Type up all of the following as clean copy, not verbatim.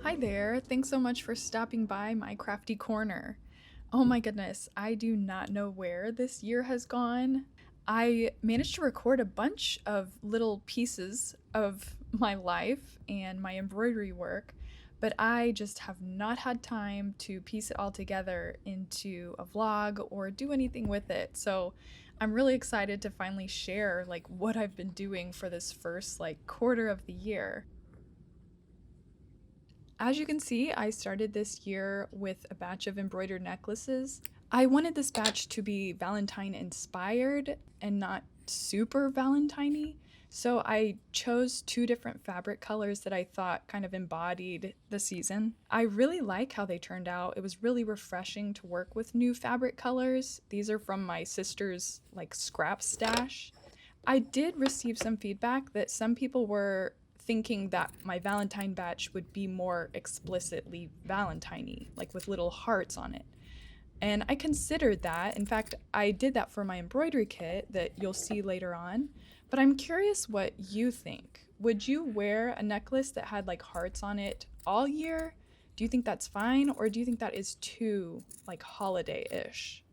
Hi there, thanks so much for stopping by my crafty corner. Oh my goodness, I do not know where this year has gone. I managed to record a bunch of little pieces of my life and my embroidery work, but I just have not had time to piece it all together into a vlog or do anything with it. So I'm really excited to finally share what I've been doing for this first quarter of the year. As you can see, I started this year with a batch of embroidered necklaces. I wanted this batch to be Valentine inspired and not super Valentine-y. So I chose two different fabric colors that I thought kind of embodied the season. I really like how they turned out. It was really refreshing to work with new fabric colors. These are from my sister's scrap stash. I did receive some feedback that some people were thinking that my Valentine batch would be more explicitly Valentine-y, like with little hearts on it. And I considered that. In fact, I did that for my embroidery kit that you'll see later on. But I'm curious what you think. Would you wear a necklace that had hearts on it all year? Do you think that's fine, or do you think that is too holiday-ish?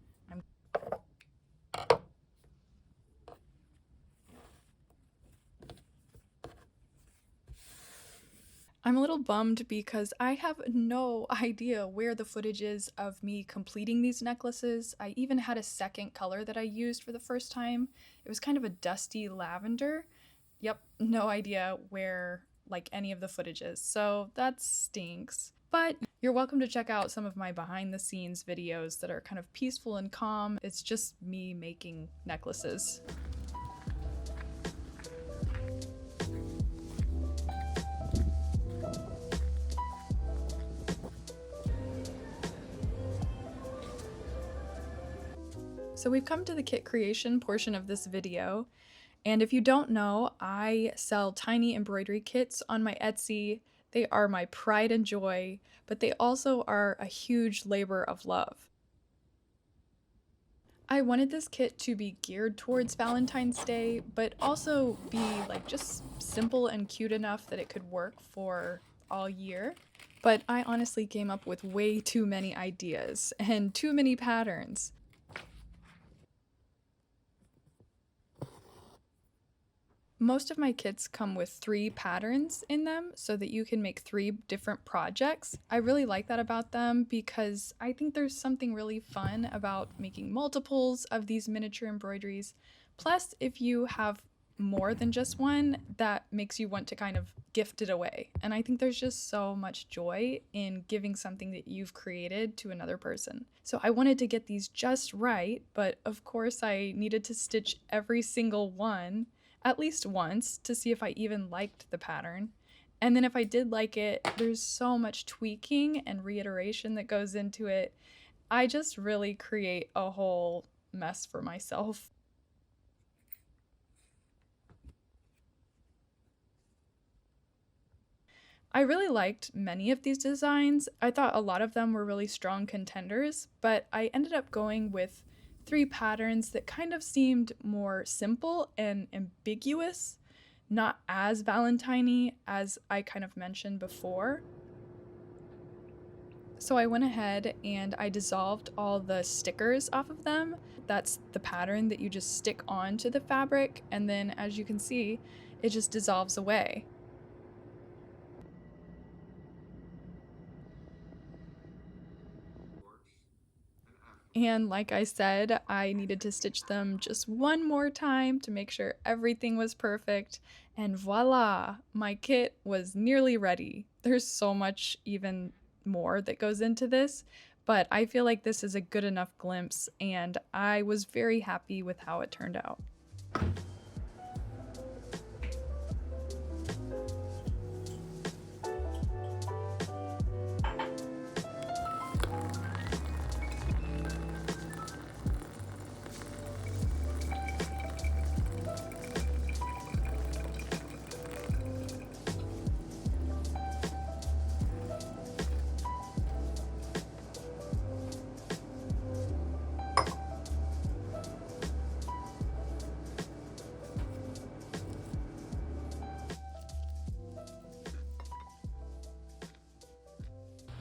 I'm a little bummed because I have no idea where the footage is of me completing these necklaces. I even had a second color that I used for the first time. It was kind of a dusty lavender. Yep, no idea where any of the footage is. So that stinks. But you're welcome to check out some of my behind the scenes videos that are kind of peaceful and calm. It's just me making necklaces. So we've come to the kit creation portion of this video, and if you don't know, I sell tiny embroidery kits on my Etsy. They are my pride and joy, but they also are a huge labor of love. I wanted this kit to be geared towards Valentine's Day, but also be just simple and cute enough that it could work for all year. But I honestly came up with way too many ideas and too many patterns. Most of my kits come with 3 patterns in them so that you can make 3 different projects. I really like that about them because I think there's something really fun about making multiples of these miniature embroideries. Plus, if you have more than just one, that makes you want to kind of gift it away. And I think there's just so much joy in giving something that you've created to another person. So I wanted to get these just right, but of course I needed to stitch every single one at least once to see if I even liked the pattern. And then if I did like it, there's so much tweaking and reiteration that goes into it. I just really create a whole mess for myself. I really liked many of these designs. I thought a lot of them were really strong contenders, but I ended up going with 3 patterns that kind of seemed more simple and ambiguous, not as Valentine-y as I kind of mentioned before. So I went ahead and I dissolved all the stickers off of them. That's the pattern that you just stick onto the fabric, and then as you can see, it just dissolves away. And like I said, I needed to stitch them just one more time to make sure everything was perfect. And voila, my kit was nearly ready. There's so much even more that goes into this, but I feel like this is a good enough glimpse, and I was very happy with how it turned out.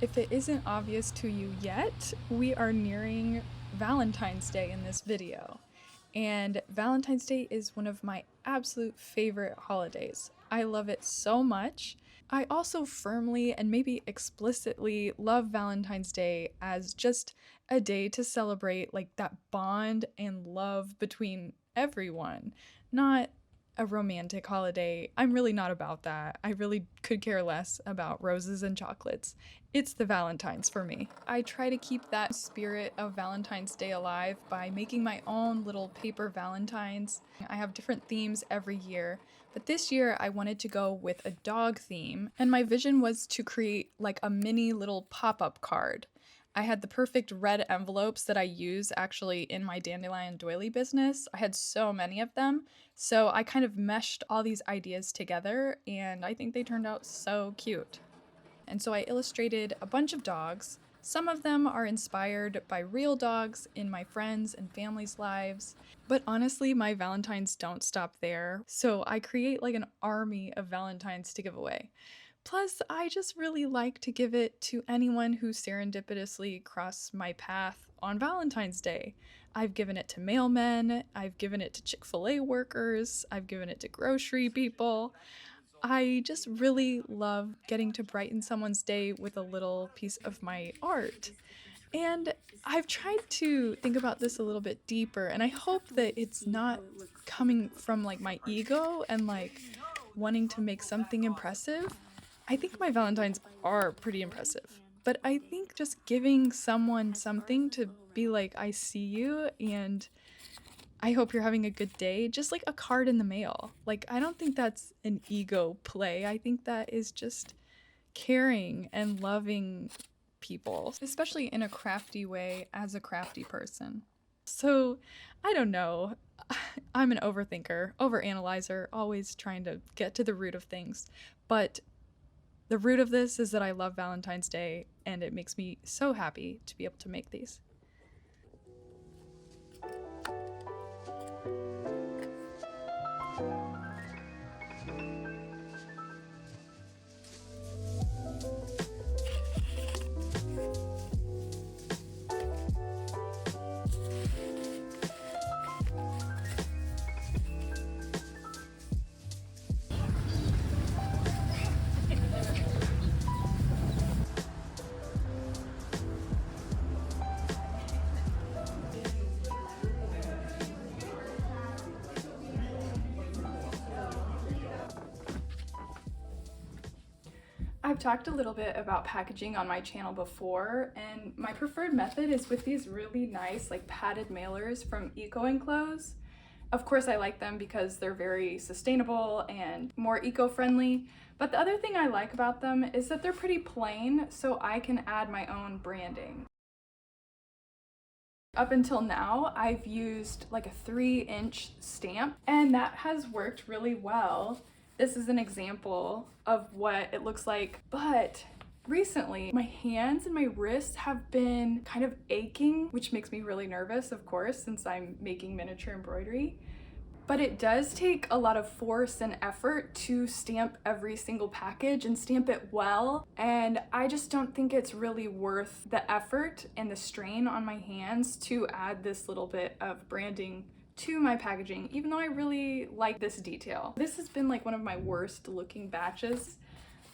If it isn't obvious to you yet, we are nearing Valentine's Day in this video. And Valentine's Day is one of my absolute favorite holidays. I love it so much. I also firmly and maybe explicitly love Valentine's Day as just a day to celebrate like that bond and love between everyone, not a romantic holiday. I'm really not about that. I really could care less about roses and chocolates. It's the Valentines for me. I try to keep that spirit of Valentine's Day alive by making my own little paper Valentines. I have different themes every year, but this year I wanted to go with a dog theme, and my vision was to create like a mini little pop-up card. I had the perfect red envelopes that I use actually in my dandelion doily business. I had so many of them, so I kind of meshed all these ideas together, and I think they turned out so cute. And so I illustrated a bunch of dogs. Some of them are inspired by real dogs in my friends' and family's lives. But honestly, my Valentines don't stop there. So I create like an army of Valentines to give away. Plus, I just really like to give it to anyone who serendipitously crossed my path on Valentine's Day. I've given it to mailmen, I've given it to Chick-fil-A workers, I've given it to grocery people. I just really love getting to brighten someone's day with a little piece of my art. And I've tried to think about this a little bit deeper, and I hope that it's not coming from like my ego and like wanting to make something impressive. I think my Valentines are pretty impressive, but I think just giving someone something to be like, I see you and I hope you're having a good day, just like a card in the mail. Like, I don't think that's an ego play. I think that is just caring and loving people, especially in a crafty way as a crafty person. So, I don't know. I'm an overthinker, overanalyzer, always trying to get to the root of things. But the root of this is that I love Valentine's Day, and it makes me so happy to be able to make these. I've talked a little bit about packaging on my channel before, and my preferred method is with these really nice like padded mailers from Eco Enclose. Of course, I like them because they're very sustainable and more eco-friendly, but the other thing I like about them is that they're pretty plain, so I can add my own branding. Up until now, I've used like a 3-inch stamp, and that has worked really well. This is an example of what it looks like, but recently my hands and my wrists have been kind of aching, which makes me really nervous, of course, since I'm making miniature embroidery. But it does take a lot of force and effort to stamp every single package and stamp it well. And I just don't think it's really worth the effort and the strain on my hands to add this little bit of branding to my packaging, even though I really like this detail. This has been like one of my worst looking batches.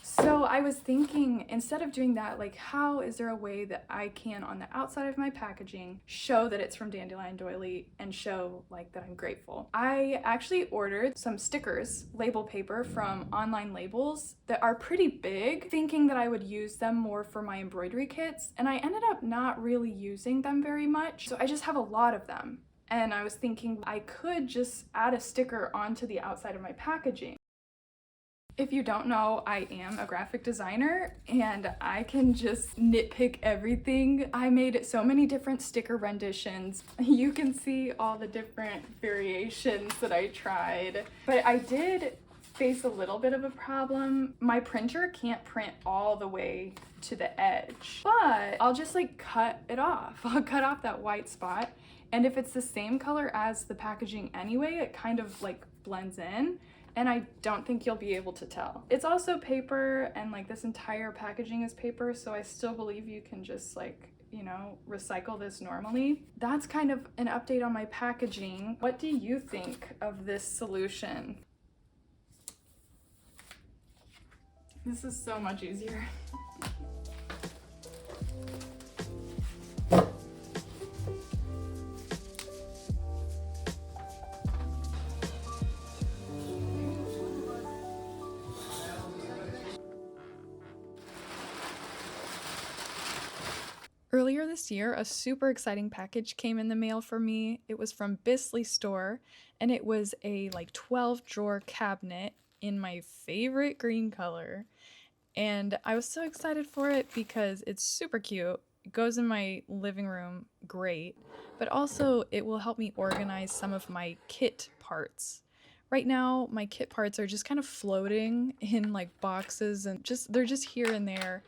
So I was thinking, instead of doing that, like how is there a way that I can on the outside of my packaging show that it's from Dandelion Doily and show like that I'm grateful. I actually ordered some stickers, label paper from Online Labels that are pretty big, thinking that I would use them more for my embroidery kits, and I ended up not really using them very much. So I just have a lot of them. And I was thinking I could just add a sticker onto the outside of my packaging. If you don't know, I am a graphic designer and I can just nitpick everything. I made so many different sticker renditions. You can see all the different variations that I tried. But I did face a little bit of a problem. My printer can't print all the way to the edge, but I'll just like cut it off. I'll cut off that white spot. And if it's the same color as the packaging anyway, it kind of like blends in. and I don't think you'll be able to tell. It's also paper, and like this entire packaging is paper, so I still believe you can just like, you know, recycle this normally. That's kind of an update on my packaging. What do you think of this solution? This is so much easier. Earlier this year, a super exciting package came in the mail for me. It was from Bisley Store, and it was a like 12 drawer cabinet in my favorite green color. And I was so excited for it because it's super cute. It goes in my living room great, but also it will help me organize some of my kit parts. Right now, my kit parts are just kind of floating in like boxes and they're just here and there,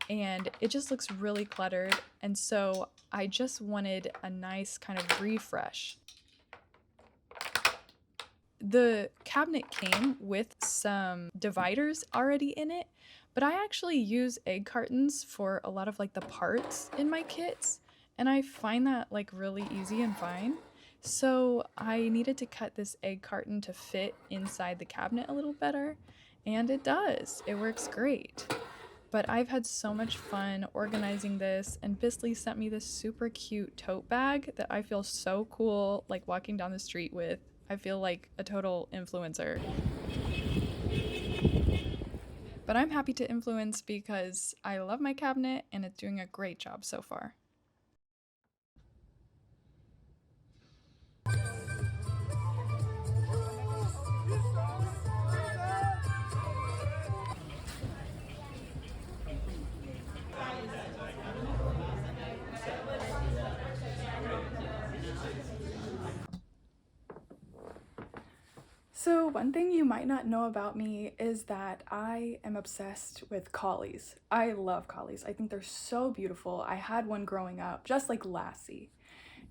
and it just looks really cluttered. And so I just wanted a nice kind of refresh. The cabinet came with some dividers already in it, but I actually use egg cartons for a lot of like the parts in my kits, and I find that like really easy and fine. So I needed to cut this egg carton to fit inside the cabinet a little better, and it does. It works great. But I've had so much fun organizing this, and Bisley sent me this super cute tote bag that I feel so cool like walking down the street with. I feel like a total influencer. But I'm happy to influence because I love my cabinet and it's doing a great job so far. So, one thing you might not know about me is that I am obsessed with collies. I love collies. I think they're so beautiful. I had one growing up, just like Lassie.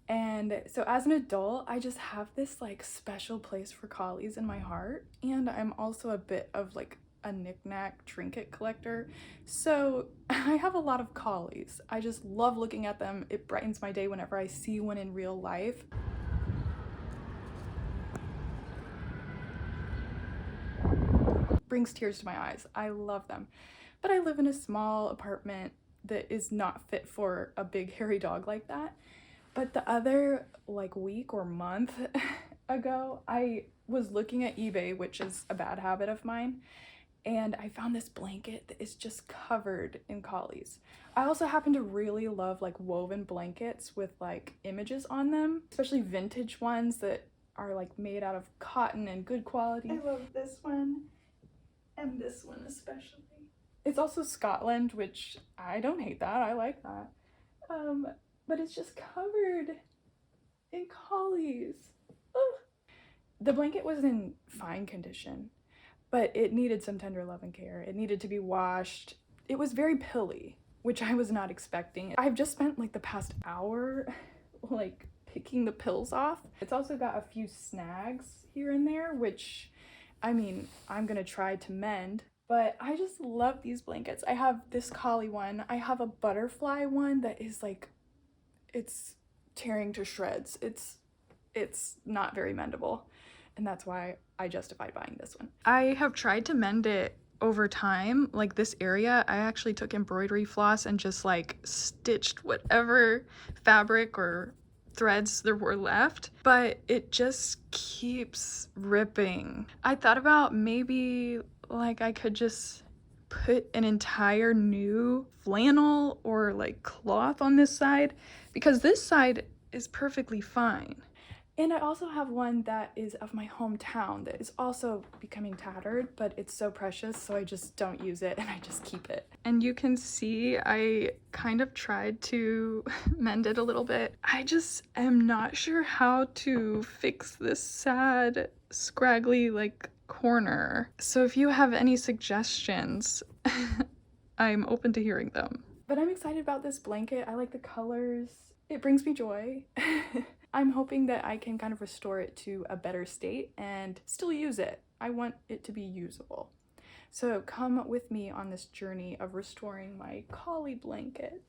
And so as an adult, I just have this like special place for collies in my heart. And I'm also a bit of like a knick-knack trinket collector. So I have a lot of collies. I just love looking at them. It brightens my day whenever I see one in real life. Brings tears to my eyes. I love them. But I live in a small apartment that is not fit for a big hairy dog like that. But the other like week or month ago, I was looking at eBay, which is a bad habit of mine, and I found this blanket that is just covered in collies. I also happen to really love like woven blankets with like images on them, especially vintage ones that are like made out of cotton and good quality. I love this one. And this one especially. It's also Scotland, which I don't hate that. I like that. But it's just covered in collies. Ugh. The blanket was in fine condition, but it needed some tender love and care. It needed to be washed. It was very pilly, which I was not expecting. I've just spent like the past hour like picking the pills off. It's also got a few snags here and there, which I mean, I'm gonna try to mend, but I just love these blankets. I have this collie one. I have a butterfly one that is like, it's tearing to shreds. It's not very mendable, and that's why I justified buying this one. I have tried to mend it over time. Like this area, I actually took embroidery floss and just like stitched whatever fabric or threads there were left, but it just keeps ripping. I thought about maybe like I could just put an entire new flannel or like cloth on this side, because this side is perfectly fine. And I also have one that is of my hometown that is also becoming tattered, but it's so precious, so I just don't use it and I just keep it. And you can see I kind of tried to mend it a little bit. I just am not sure how to fix this sad, scraggly like corner. So if you have any suggestions, I'm open to hearing them. But I'm excited about this blanket. I like the colors. It brings me joy. I'm hoping that I can kind of restore it to a better state and still use it. I want it to be usable. So come with me on this journey of restoring my collie blanket.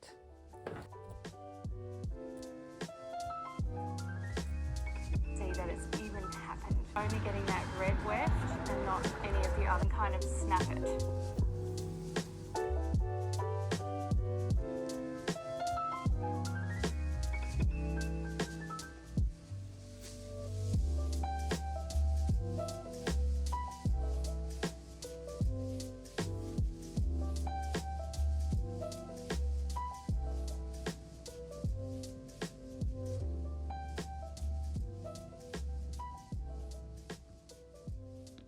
See that it's even happened. Only getting that red weft and not any of the other, kind of snap it.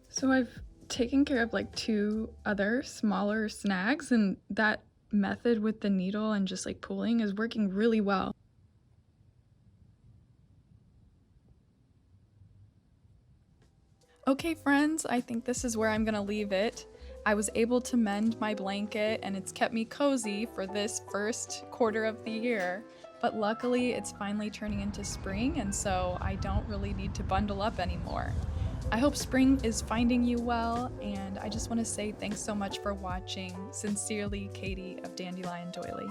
So I've taken care of like 2 other smaller snags, and that method with the needle and just like pulling is working really well. Okay friends, I think this is where I'm gonna leave it. I was able to mend my blanket and it's kept me cozy for this first quarter of the year, but luckily it's finally turning into spring, and so I don't really need to bundle up anymore. I hope spring is finding you well, and I just want to say thanks so much for watching. Sincerely, Katie of Dandelion Doily.